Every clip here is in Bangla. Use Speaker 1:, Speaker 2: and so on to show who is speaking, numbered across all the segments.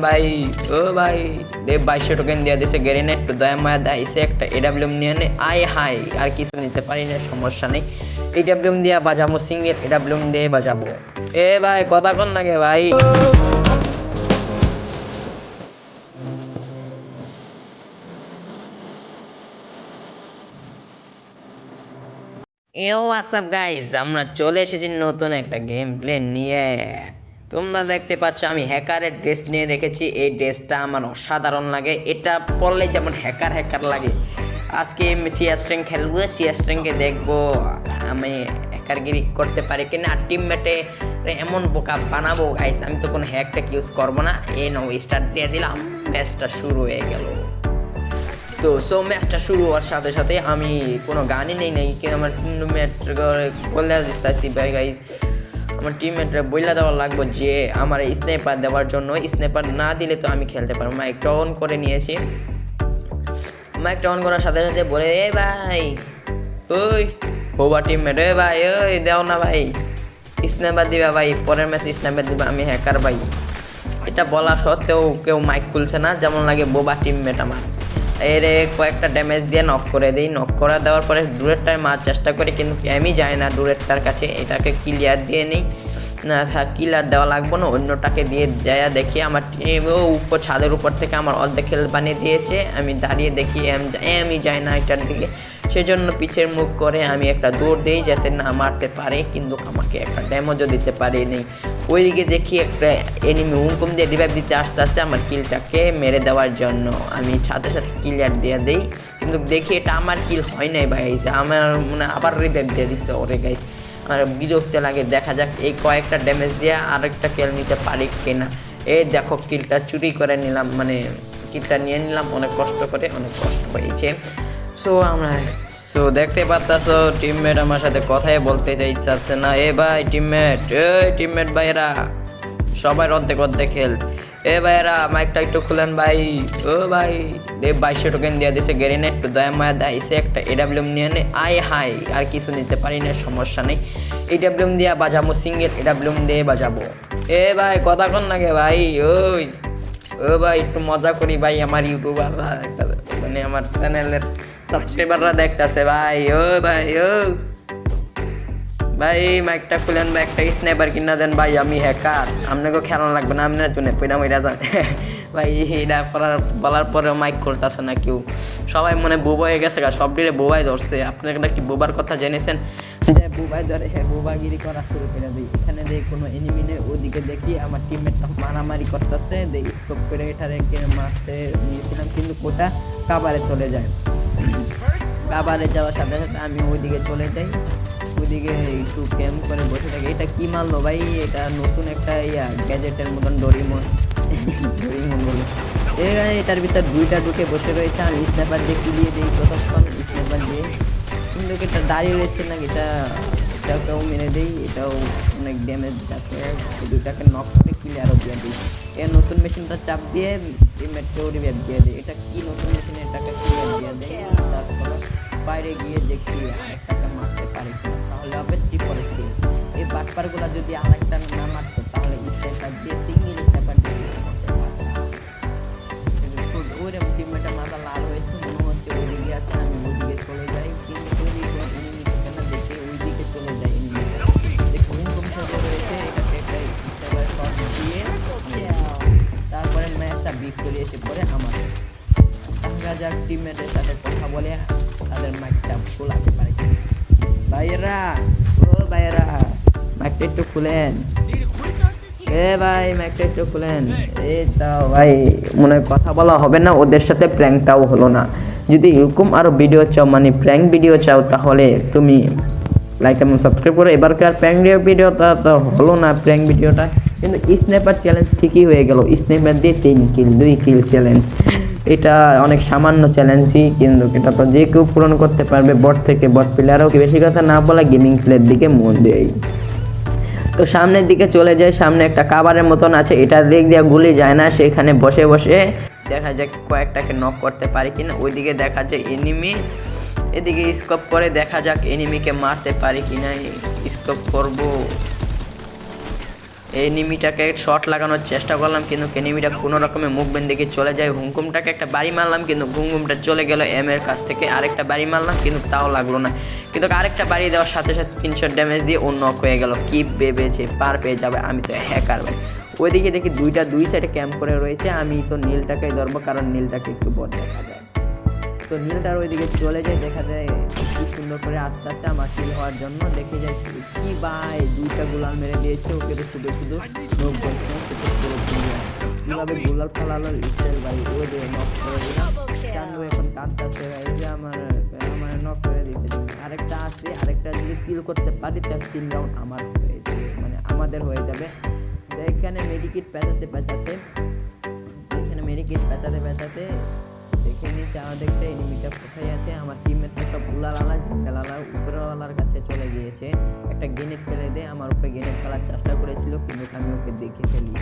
Speaker 1: ভাই ও ভাই দেব 2200 টোকেন দিয়ে দিছে গেরিনা একটু দয়া মায়া দাইছে একটা এডাব্লিউএম নিয়ে নে আয় হাই আর কিছু নিতে পারি না সমস্যা নেই এডাব্লিউএম দিয়ে বাজাবো সিঙ্গেল এডাব্লিউএম দিয়ে বাজাবো এ ভাই কথা কোন লাগে ভাই এও হোয়াটসঅ্যাপ গাইস আমরা চলে এসেছি নতুন একটা গেম প্লে নিয়ে তোমরা দেখতে পাচ্ছ আমি হ্যাকারের ড্রেস নিয়ে রেখেছি এই ড্রেসটা আমার অসাধারণ লাগে এটা পরলে যেমন হ্যাকার হ্যাকার লাগে আজকে আমি সিএস র্যাঙ্ক খেলবো সিএস র্যাঙ্কে দেখবো আমি হ্যাকারগিরি করতে পারি কিনা আর টিমমেটে এমন বোকা বানাবো গাইস আমি তো কোনো হ্যাকট্যাক ইউজ করবো না এই নাও স্টার্ট দিয়ে দিলাম ম্যাচটা শুরু হয়ে গেল তো সো ম্যাচটা শুরু হওয়ার সাথে সাথে আমি কোনো গানই নেই কিন্তু আমার টিমমেট বলে দিতেছি ভাই গাইস আমার টিমমেটরা বইলা দেওয়া লাগবে যে আমার স্নাইপার দেওয়ার জন্য স্নাইপার না দিলে তো আমি খেলতে পারবো মাইকটা অন করে নিয়েছি মাইকটা অন করার সাথে সাথে বলে এ ভাই ওই বোবা টিমমেট এ ভাই ওই দেও না ভাই স্নাইপার দিবা ভাই পরের ম্যাচ স্নাইপার দিবা আমি হ্যাকার ভাই এটা বলা সত্ত্বেও কেউ মাইক খুলছে না যেমন লাগে বোবা টিমমেট আমার এর কয়েকটা ড্যামেজ দিয়ে নক করে দিই নক করে দেওয়ার পরে দূরেরটায় মারার চেষ্টা করি কিন্তু আমি যাই না দূরেরটার কাছে এটাকে ক্লিয়ার দিয়ে নিই না ক্লিয়ার দেওয়া লাগবে না অন্যটাকে দিয়ে যায় দেখি আমার টিমও উপর ছাদের উপর থেকে আমার অর্ধেক খেল বানিয়ে দিয়েছে আমি দাঁড়িয়ে দেখি আমি যাই না এটার দিকে সেজন্য পিছের মুখ করে আমি একটা দৌড় দিই যাতে না মারতে পারে কিন্তু আমাকে একটা ড্যামেজও দিতে পারিনি ওইদিকে দেখি একটা এনিমি হুকুম দিয়ে রিভাইভ দিতে আস্তে আস্তে আমার কিলটাকে মেরে দেওয়ার জন্য আমি সাথে সাথে ক্লিয়ার দিয়ে দিই কিন্তু দেখি এটা আমার কিল হয় নাই ভাই আমার মানে আবার রিভাইভ দিয়ে দিচ্ছে ওরে গাইস আমার বিরক্ত লাগে দেখা যাক এই কয়েকটা ড্যামেজ দিয়ে আরেকটা কিল নিতে পারি কিনা এই দেখো কিলটা চুরি করে নিলাম মানে কিলটা নিয়ে নিলাম অনেক কষ্ট করে অনেক কষ্ট হয়েছে সো আমরা সো দেখতে পাচ্ছো টিমমেট আমার সাথে কথাই বলতে চাইছে না এ ভাই টিমমেট ভাইরা সবাই অর্ধেক খেল এ ভাইরা মাইকটা একটু খুলেন ভাই ও ভাই দেব 2200 টোকেন দিয়ে দিছে গেরিনা একটু দয়া মায়া দাইছে একটা এডাব্লিউএম নিয়ে নে আয় হাই আর কিছু নিতে পারি না সমস্যা নেই এডাব্লিউএম দিয়ে বাজাবো সিঙ্গেল এডাব্লিউএম দিয়ে বাজাবো এ ভাই কথা কোন লাগে ভাই ওই ও ভাই একটু মজা করি ভাই আমার ইউটিউবাররা একটা মানে আমার চ্যানেলের সাবস্ক্রাইবাররা দেখতেছে ভাই ও ভাই ও ভাই মাইকটা খুলেন ভাই একটা স্নাইপার কিনা দেন ভাই আমি হ্যাকার আপনাকে খেলা লাগবে না আপনার জন্য পয়লা মইরা যান ভাই এটা বলার পরেও মাইক খুলতেছে না কেউ সবাই মনে বোবা হয়ে গেছে সব ডিরে বোবাই ধরছে আপনারা কি বোবার কথা জেনেছেন যে বোবাই ধরে বোবাগিরি করা শুরু করে দিই এখানে দেখি কোনো এনিমি নেই ওদিকে দেখি আমার টিমমেটটা মারামারি করতেছে দেখি স্কোপ করে এটারে মারতে নিয়েছিলাম কিন্তু ওটা কাবারে চলে যায় কাবারে যাওয়ার সাথে সাথে আমি ওইদিকে চলে যাই ওইদিকে একটু ক্যাম্প করে বসে থাকি এটা কি মারলো ভাই এটা নতুন একটা গ্যাজেটের মতন ডরিমন বলে এটার ভিতর দুইটা ঢুকে বসে রয়েছে আমি স্ন্যাপার দিয়ে কিলিয়ে দিই ততক্ষণ স্ন্যাপার দিয়ে কিন্তু এটা দাঁড়িয়ে রয়েছে না এটাকেও মেরে দিই এটাও অনেক ড্যামেজ আছে দুইটাকে নক করে ক্লিয়ারও দিয়ে দিই এর নতুন মেশিনটা চাপ দিয়ে টিমমেটকেও রিভাইভ দিয়ে দিই এটা কি নতুন মেশিন এটাকে ক্লিয়ার দিয়ে দিই তারপর বাইরে গিয়ে দেখি আরেকটাকে মারতে পারি তাহলে হবে ত্রিপরে কিল এই বাটপারগুলো যদি আরেকটা না মারতো তাহলে স্ন্যাপার দিয়ে সিঙ্গেল স্ন্যাপার দিয়ে ওরে টিমমেটের মাথা লাল হয়েছে মনে হচ্ছে ওইদিকে আছে আমি ওইদিকে চলে যাই কিন্তু ওইদিকে দেখে ওইদিকে চলে যাই দেখুন রয়েছে এটাকে একটা স্ন্যাপার শট দিয়ে তারপরে ম্যাচটা ভিক্টোরি এসে পড়ে আমার দেখা যাক টিমমেটের সাথে কথা বলে তাদের মাইকটা খোলাতে পারে ভাইয়েরা ও ভাইয়েরা মাইকটা একটু খুলেন এ ভাই মাইকটা একটু খুলেন এই তাও ভাই মনে হয় কথা বলা হবে না ওদের সাথে প্র্যাঙ্কটাও হলো না যদি এরকম আরো ভিডিও চাও মানে প্র্যাঙ্ক ভিডিও চাও তাহলে তুমি লাইক এবং সাবস্ক্রাইব করো এবারকার প্র্যাঙ্ক ভিডিওটা তো হলো না প্র্যাঙ্ক ভিডিওটা কিন্তু স্নাইপার চ্যালেঞ্জ ঠিকই হয়ে গেল স্নাইপার দিয়ে 2 কিল চ্যালেঞ্জ এটা অনেক সামান্য চ্যালেঞ্জই কিন্তু এটা তো যে কেউ পূরণ করতে পারবে বট প্লেয়ারও কি বেশি কথা না বলা গেমিং প্লেয়ার দিকে মন দেয় তো সামনের দিকে চলে যায় সামনে একটা কাবারের মতন আছে এটা দিক দিয়ে গুলি যায় না সেখানে বসে বসে দেখা যায় কয়েকটাকে নক করতে পারি কিনা ওইদিকে দেখা যায় এনিমি এদিকে স্কোপ করে দেখা যাক এনিমিকে মারতে পারি কিনা স্কোপ করব এনিমিটাকে শট লাগানোর চেষ্টা করলাম, কিন্তু এনিমিটা কোনো রকমে মুভমেন্ট দেখে চলে যায়। হুমকুমটাকে একটা বাড়ি মারলাম, কিন্তু ঘুমঘুমটা চলে গেল এম এর কাছ থেকে। আরেকটা বাড়ি মারলাম, কিন্তু তাও লাগলো না। কিন্তু আরেকটা বাড়ি দেওয়ার সাথে সাথে 300 ড্যামেজ দিয়ে ও নক হয়ে গেল। কি ভেবেছে পার পেয়ে যাবে, আমি তো হ্যাকার ভাই। ওইদিকে দেখি দুই সাইডে ক্যাম্প করে রয়েছে। আমি তো নীলটাকেই ধরবো, কারণ নীলটাকে একটু বড় দেখা যায়। তো নীলটার ওইদিকে চলে যায়, দেখা যায় খুব সুন্দর করে আস্তে আস্তে আমার কিল হওয়ার জন্য। দেখে যায় কি ভাই 2টা গুলাল মেরে দিয়েছে ওকে, তো শুধু শুধু নক করছে কিভাবে গুলাল ফালালো ইস্টেল ভাই। ও যে নক করে দিলাম, চান্দু এখন কাঁদতেছে ভাই যে আমার নক করে দিয়েছে। আরেকটা আছে, আরেকটা যদি কিল করতে পারি তার 3 রাউন্ড আমার হয়ে যাবে, মানে আমাদের হয়ে যাবে। তো এখানে মেডিকিট পেঁচাতে দেখে নিচ্ছে আমাদেরটা এনিমিটা কোথায় আছে। আমার টিমমেট সব উলালালা ঝাঁকালালা উপরওয়ালার কাছে চলে গিয়েছে। একটা গ্রেনেড ফেলে দিয়ে আমার উপরে গ্রেনেড ফেলার চেষ্টা করেছিল, কিন্তু আমি ওকে দেখে ফেলি।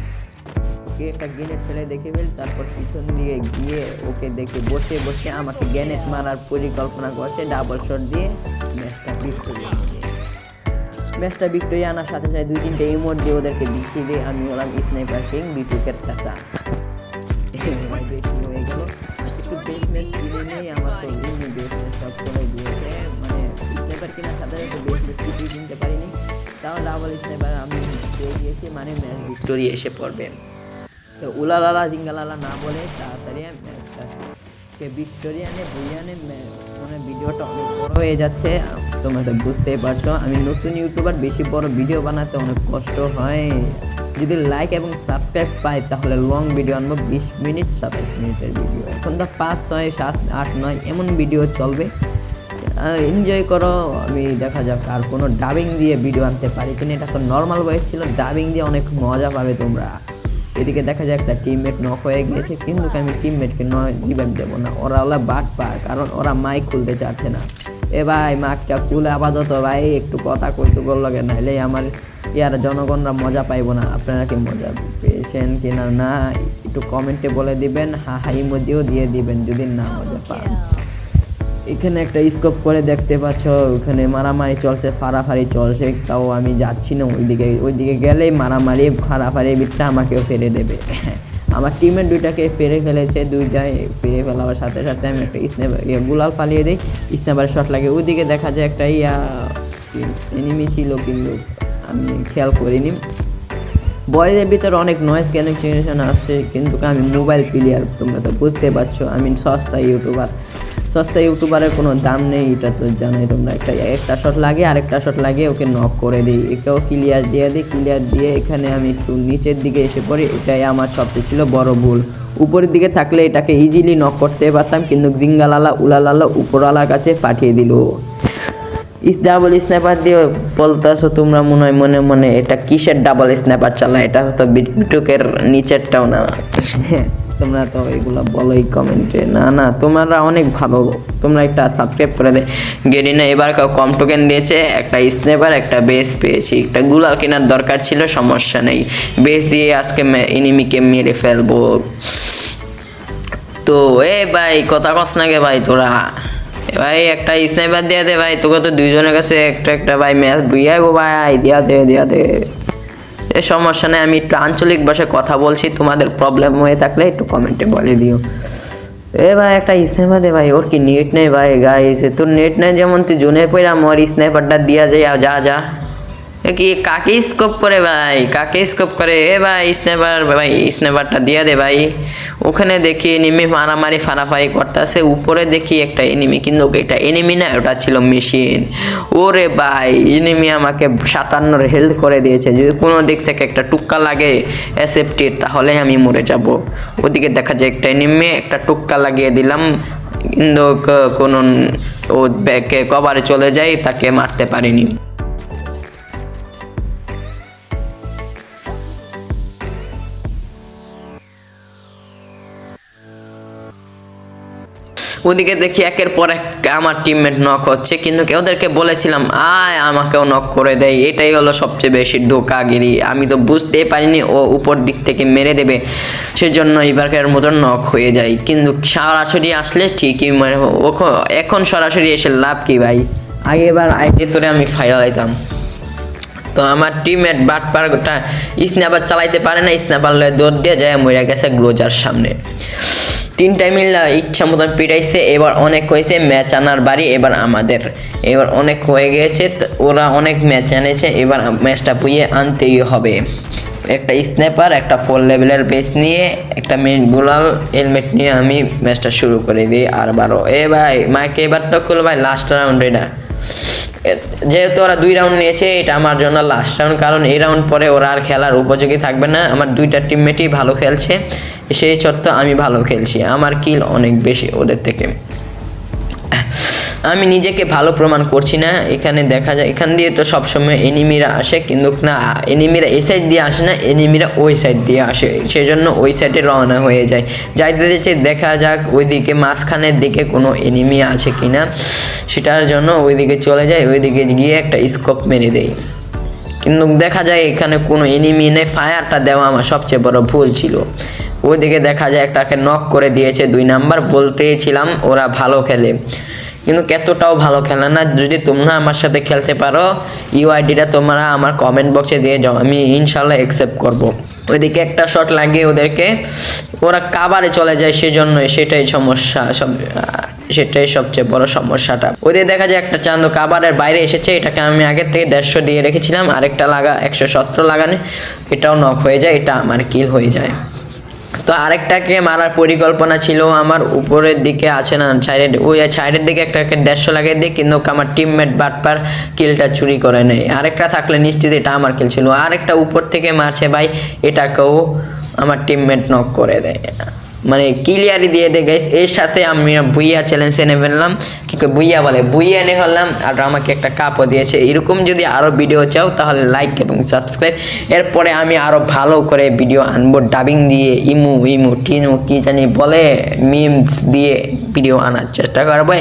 Speaker 1: ওকে একটা গ্রেনেড ফেলে দেখে ফেলি, তারপর পিছন দিয়ে গিয়ে ওকে দেখে বসে আমাকে গ্রেনেড মারার পরিকল্পনা করছে। ডাবল শট দিয়ে ম্যাচটা ভিক্টোরি আনার সাথে সাথে 2-3টে ইমোট দিয়ে ওদেরকে দিচ্ছি দিয়ে আমি হলাম স্নাইপার কিং বিটুকের চাচা। হয়ে গেল একটু বেস ম্যাচ কিনে নেই, আমার তো এমনি বেস ম্যাচ সব করে দিয়েছে। মানে স্নাইপার কেনার সাথে সাথে বেস ম্যাচ কিছুই কিনতে পারিনি, তাও ডাবল স্নাইপার আমি পেয়ে গিয়েছি, মানে ম্যাচ ভিক্টোরি এসে পড়বে। তো উলালালা জিঙ্গালালা না বলে তাড়াতাড়ি ম্যাচটাকে ভিক্টোরিয়ানে বুইয়ানে, মানে ভিডিওটা অনেক বড় হয়ে যাচ্ছে তোমরা তো বুঝতেই পারছো। আমি নতুন ইউটিউবার, বেশি বড় ভিডিও বানাতে অনেক কষ্ট হয়। যদি লাইক এবং সাবস্ক্রাইব পাই তাহলে লং ভিডিও আনবো, 20 মিনিট 27 মিনিটের ভিডিও। এখন তো 5, 6, 7, 8, 9 এমন ভিডিও চলবে, এনজয় করো। আমি দেখা যাক আর কোনো ডাবিং দিয়ে ভিডিও আনতে পারি কিনা। এটা তো নর্মাল ভয়েস ছিল, ডাবিং দিয়ে অনেক মজা পাবে তোমরা। এদিকে দেখা যায় একটা টিমমেট নক হয়ে গিয়েছে, কিন্তু আমি টিমমেটকে রিভাইভ দেবো না, ওরা হলো বাট পায়, কারণ ওরা মাইক খুলতে চাচ্ছে না। এ ভাই মাইকটা খুলে আপাতত ভাই একটু কথা কইতে বললো কেন, নাহলে আমার ইয়ার জনগণরা মজা পাইবো না। আপনারা কি মজা পেয়েছেন কিনা না একটু কমেন্টে বলে দিবেন, হাই মধ্যেও দিয়ে দিবেন যদি না মজা পান। এখানে একটা স্কোপ করে দেখতে পাচ্ছ, ওখানে মারামারি চলছে, ফাড়াফাড়ি চলছে, তাও আমি যাচ্ছি না ওইদিকে গেলেই মারামারি ফাড়াফাড়ি বিটটা আমাকেও ফেলে দেবে। আমার টিমের 2টাকে ফেলে ফেলেছে, 2টাই ফেলে ফেলার সাথে সাথে আমি একটা স্নাইপার গুলাল ফালিয়ে দিই, স্নাইপার শট লাগে। ওইদিকে দেখা যায় একটা এনিমি ছিল, কিন্তু আমি খেয়াল করিনি। বয়েজের ভিতরে অনেক নয়েজ ক্যান্সেলেশন আসছে, কিন্তু আমি মোবাইল প্লেয়ার, তোমরা তো বুঝতে পারছো আমি সস্তা ইউটিউবারের কোনো দাম নেই, এটা তো জানোই তোমরা। একটা শট লাগে, আরেকটা শট লাগে ওকে নক করে দিই, একেও ক্লিয়ার দিয়ে এখানে আমি একটু নিচের দিকে এসে পড়ি। এটাই আমার সবচেয়ে ছিল বড় ভুল। উপরের দিকে থাকলে এটাকে ইজিলি নক করতে পারতাম, কিন্তু জিঙ্গালালা উলালালা উপরওয়ালার কাছে পাঠিয়ে দিল। ডাবল স্নাইপার দিয়ে বলতেছো তোমরা মনে মনে এটা কিসের ডাবল স্নাইপার চালা, এটা হয়তো বিটুকের নিচেরটাও না। তোমরা তো এগুলো বলোই কমেন্টে, না তোমরা অনেক ভালো, তোমরা একটা সাবস্ক্রাইব করে দে। গেরিনা এবার কম টোকেন দিয়েছে, একটা স্নাইপার একটা বেস পেয়েছি, একটা গুলাল কেনার দরকার ছিল, সমস্যা নেই, বেস দিয়ে আজকে এনিমিকে মেরে ফেলবো। তো ভাই কথা কস না গে ভাই তোরা, ভাই একটা স্নাইপার দিয়ে দে ভাই, তোকে তো 2জনের কাছে একটা ভাই ম্যাচ বুঝাইবো ভাই, দিয়া দে। এ সমস্যা নেই, আমি একটু আঞ্চলিক ভাষায় কথা বলছি, তোমাদের প্রবলেম হয়ে থাকলে একটু কমেন্টে বলে দিও। ভাই একটা স্নাইপার দে ভাই, ওর কি নেট নেই ভাই গাইস, তোর নেট নেই যেমন তুই জোনে পড়া আমার স্নাইপারটা দিয়া যায়, যা কি কাকে স্কোপ করে ভাই, ভাই স্নাইপারটা দিয়া দে ভাই। ওখানে দেখি এনিমি মারামারি ফাড়াফাড়ি করতেছে, উপরে দেখি একটা এনিমি, কিন্তু এটা এনিমি না, ওটা ছিল মেশিন। ওরে ভাই এনিমি আমাকে 57 হেলথ করে দিয়েছে, যদি কোনো দিক থেকে একটা টুক্কা লাগে এসএফটির তাহলে আমি মরে যাব। ওদিকে দেখা যায় একটা এনিমি, একটা টুক্কা লাগিয়ে দিলাম, কিন্তু কোনো ও ব্যাকে কভারে চলে যায়, তাকে মারতে পারিনি। ওদিকে দেখি একের পর এক আমার টিমমেট নক হচ্ছে, কিন্তু ওদেরকে বলেছিলাম আমাকেও নক করে দেয়, এটাই হলো সবচেয়ে বেশি ধোঁকাগিরি। আমি তো বুঝতেই পারিনি ও উপর দিক থেকে মেরে দেবে, সেজন্য এবারকার মতন নক হয়ে যায়। কিন্তু সরাসরি আসলে ঠিকই এখন সরাসরি এসে লাভ কি ভাই, আগেবার তোরে আমি ফাইনাল আইতাম। তো আমার টিমমেট বাটপারটা স্ন্যাপার চালাইতে পারে না, স্ন্যাপার লয়ে দৌড় দিয়ে যায় মরে গেছে গ্লোজার সামনে। 3টা মিল্লা ইচ্ছা মতন পিটাইছে। এবার অনেক হয়েছে, ম্যাচ আনার বাড়ি এবার আমাদের। এবার অনেক হয়ে গেছে, ওরা অনেক ম্যাচ এনেছে, এবার ম্যাচটা বুইয়ে আনতেই হবে। একটা স্ন্যাপার, একটা 4 লেভেলের বেস নিয়ে, একটা মেন গুলাল হেলমেট নিয়ে আমি ম্যাচটা শুরু করে দিই। আর 12 ভাই মাইকে এবার তো খুল ভাই, লাস্ট রাউন্ড এটা। যেহেতু ওরা 2 রাউন্ড নিয়েছে, এটা আমার জন্য লাস্ট রাউন্ড, কারণ এই রাউন্ড পরে ওরা আর খেলার উপযোগী থাকবে না। আমার 2টা টিমমেটই ভালো খেলছে, সেই সত্ত্বেও আমি ভালো খেলছি, আমার কিল অনেক বেশি ওদের থেকে। আমি নিজেকে ভালো প্রমাণ করছি না। এখানে দেখা যায় এখান দিয়ে তো সবসময় এনিমিরা আসে, কিন্তু না, এনিমিরা এই সাইড দিয়ে আসে না, এনিমিরা ওই সাইড দিয়ে আসে, সেজন্য ওই সাইডে রওনা হয়ে যায়। যাইতে যাইতে দেখা যাক ওইদিকে মাঝখানের দিকে কোনো এনিমি আছে কিনা, সেটার জন্য ওইদিকে চলে যায়, ওইদিকে গিয়ে একটা স্কোপ মেরে দেয়। কিন্তু দেখা যায় এখানে কোনো এনিমি নেই, ফায়ারটা দেওয়া আমার সবচেয়ে বড় ভুল ছিল। ওইদিকে দেখা যায় একটাকে নক করে দিয়েছে 2 নাম্বার। বলতেছিলাম ওরা ভালো খেলে, কিন্তু এতটাও ভালো খেলে না। যদি তোমরা আমার সাথে খেলতে পারো, ইউআইডিটা তোমরা আমার কমেন্ট বক্সে দিয়ে যাও, আমি ইনশাল্লাহ অ্যাকসেপ্ট করব। ওইদিকে একটা শট লাগিয়ে ওদেরকে ওরা কাভারে চলে যায়, সেজন্যই সেটাই সমস্যা, সেটাই সবচেয়ে বড় সমস্যাটা। ওদের দেখা যায় একটা চান্দু কাভারের বাইরে এসেছে, এটাকে আমি আগের থেকে 150 দিয়ে রেখেছিলাম, আরেকটা 117 লাগানে এটাও নক হয়ে যায়, এটা আমার কিল হয়ে যায়। তো আরেকটাকে মারার পরিকল্পনা ছিল আমার, উপরের দিকে আছে না সাইডের, ওই সাইডের দিকে একটাকে 150 লাগিয়ে দিই, কিন্তু আমার টিমমেট বাটপার কিলটা চুরি করে নেয়। আরেকটা থাকলে নিশ্চিত এটা আমার কিল ছিল। আরেকটা উপর থেকে মারছে ভাই, এটাকেও আমার টিমমেট নক করে দেয়, মানে ক্লিয়ারই দিয়ে দেয় গাইস। এর সাথে আমি বুইয়া চ্যালেঞ্জ এনে ফেললাম, কি করে বুইয়া বলে, বুইয়া এনে ফেললাম, আর আমাকে একটা কাপও দিয়েছে। এরকম যদি আরও ভিডিও চাও তাহলে লাইক এবং সাবস্ক্রাইব। এরপরে আমি আরও ভালো করে ভিডিও আনবো, ডাবিং দিয়ে, টিনু কি জানি বলে, মিমস দিয়ে ভিডিও আনার চেষ্টা করবো।